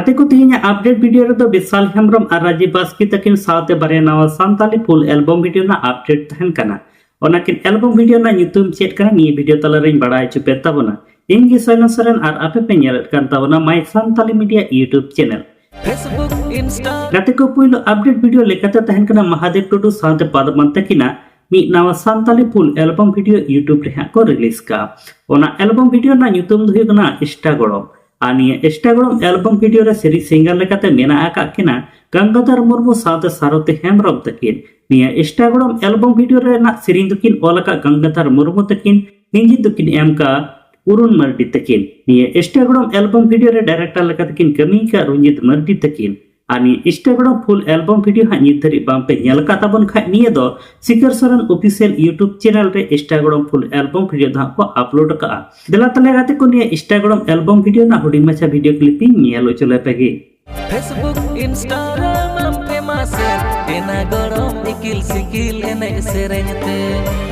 गाते को तेहना अपडेट वीडियो रे दो विशाल हेम्ब्रम और राजीव बास्की तकिन साथे बारे नवा सान्ताली फुल एल्बम वीडियो ना अपडेट तहन कना ओनाकिन एल्बम वीडियो ना ᱧᱩᱛᱩᱢ चेक कना निये वीडियो तलारें बड़ा चुपे तबना इंगी सोयना सरेन और आपे पे ñेलत कान तबना माय Santali media YouTube channel Facebook Insta गाते को पुइलो अपडेट वीडियो लेकाते तहन कना महादेव टुडू साथे पदमन तकिना मी नवा सान्ताली फुल एल्बम वीडियो यूट्यूब रे को रिलीज का ओना एल्बम वीडियो ना ᱧᱩᱛᱩᱢ दो हुयना इष्टागोड़म आनिया इष्टागोड़म एल्बम वीडियो रे सीरीज सिंगर लेकाते मेना आका किना गंगाधर मुर्मू साथे सारथी हेम्ब्रम तकिन निया इष्टागोड़म एल्बम वीडियो रे ना सीरीज दुकिन ओलका गंगाधर मुर्मू तकिन निंजी दुकिन एमका उरुन मर्डी तकिन निया इष्टागोड़म एल्बम वीडियो रे डायरेक्टर लेकाते किन कमी का रुंजित मर्डी तकिन आनी इष्टागोड़म फुल एल्बम वीडियो हा नितरी बामपे ñelका ताबन खा निये दो सिकर सरन ऑफिशियल यूट्यूब चैनल रे इष्टागोड़म फुल एल्बम वीडियो दा को अपलोड का दिला तले गाते को निये इष्टागोड़म एल्बम वीडियो ना हुडी मचा वीडियो क्लिपिंग ñelo चले पेगे फेसबुक इंस्टाग्राम फेमस एना गड़म इकिल सिकिल एने सेरेंते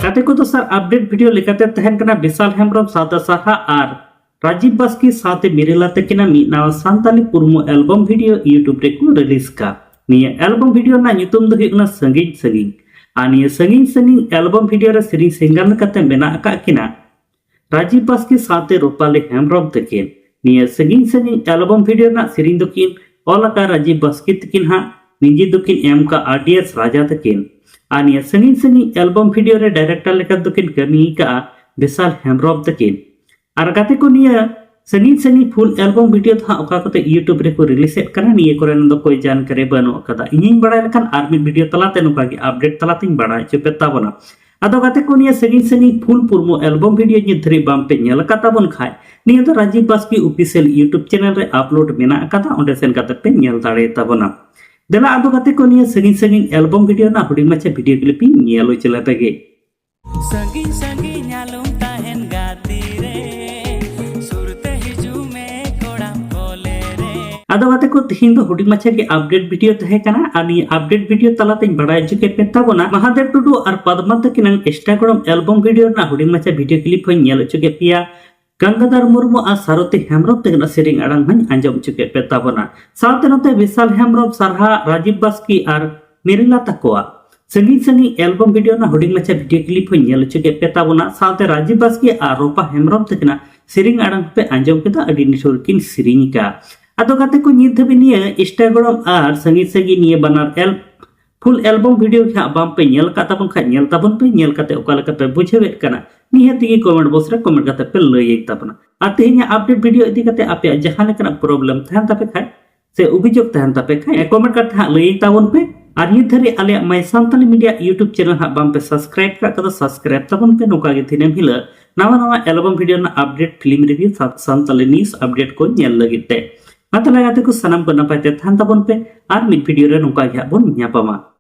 गाते को तो सर अपडेट वीडियो लेकाते तहन कना विशाल हेम्ब्रम सादा साहा आर राजीव बास्की साथे मिरेला तकिना मी नवा सान्ताली पुरमो एल्बम वीडियो यूट्यूब रे को रिलीज का निया एल्बम वीडियो ना ᱧᱩᱛᱩᱢ दो हुयना संगीन संगीन आनिया संगीन संगीन एल्बम वीडियो रे सीरीज सिंगर लेकाते मेना का किना राजीव बास्की साथे रूपाली हेम्ब्रम तकिन निया संगीन संगीन एल्बम वीडियो ना सीरीज दुकिन ओलका राजीव बास्की तकिन हा निंजी दुकिन एम का आरडीएस राजा तकिन आनिया संगीन संगीन एल्बम वीडियो रे डायरेक्टर लेका दुकिन कमी का विशाल हेम्ब्रम तकिन और गाते को निया संगीन संगीन फुल एल्बम वीडियो था ओका कोते यूट्यूब रे को रिलीज करना निये कोरेन दो कोई जानकारी बनो कदा इनिंग बड़ा लकन आर्मी वीडियो तलाते नुका की अपडेट तलाते बड़ा चुपे ताबना अदो गाते को निया संगीन संगीन फुल पुरमो एल्बम वीडियो निधरी बाम पे ñelका ताबन खाय निया तो Rajiv Baski official YouTube channel रे अपलोड मेना कदा ओंडे सेन काते पे ñel दाड़े ताबना देला अदो गाते को निया संगीन संगीन एल्बम वीडियो ना हुडी मचे वीडियो क्लिपिंग ñelo चले पेगे संगीन संगीन आलम ताहेन गाती रे आदो गाते को तिहिन दो हुडी मछे के अपडेट वीडियो तहे कना आनी अपडेट वीडियो तलाते बड़ा जुके पेताबोना महादेव टुडू और पद्मा तकिन इष्टागोड़म एल्बम वीडियो ना हुडी मछे वीडियो क्लिप होय ñel चुके पिया गंगाधर मुर्मू और सारथी हेम्ब्रम तकिन सेरिंग अड़ंग होय आंजम चुके पेताबोना साथे नते विशाल हेम्ब्रम सारहा राजीव बास्की और मिरिला तकोआ संगीन संगीन एल्बम वीडियो ना हुडी मछे वीडियो क्लिप होय ñel चुके पेताबोना साथे राजीव बास्की और रूपा हेम्ब्रम तकिन सेरिंग अड़ंग पे आंजम केदा अडी निशोर किन सेरिंग का अदो गाते को नित धबी निये इष्टागोड़म और संगीन संगीन निये बनार फुल एल्बम वीडियो खा बाम पे ñelका ताबन खा ñel ताबन पे ñel काते ओका लेका पे बुझेवेत कना निहाती की कमेंट बॉक्स रे कमेंट काते पे लई ताबना आ तेहना अपडेट वीडियो इदी काते आपे जहां लेकना प्रॉब्लम तहन तापे खाय से अभियोग तहन तापे खाय कमेंट काते हा लई ताबन पे और नित धरी आले my Santali media YouTube channel हा बाम पे सब्सक्राइब का कदा सब्सक्राइब ताबन पे नोका गे थिनेम हिला नवा नवा एल्बम वीडियो ना update film review Santali news update को ñel लगिते माता लगाते को सनम को नपाते थान ताबन पे और मिड वीडियो रे नोका गे बन ᱧᱟᱯᱟᱢᱟ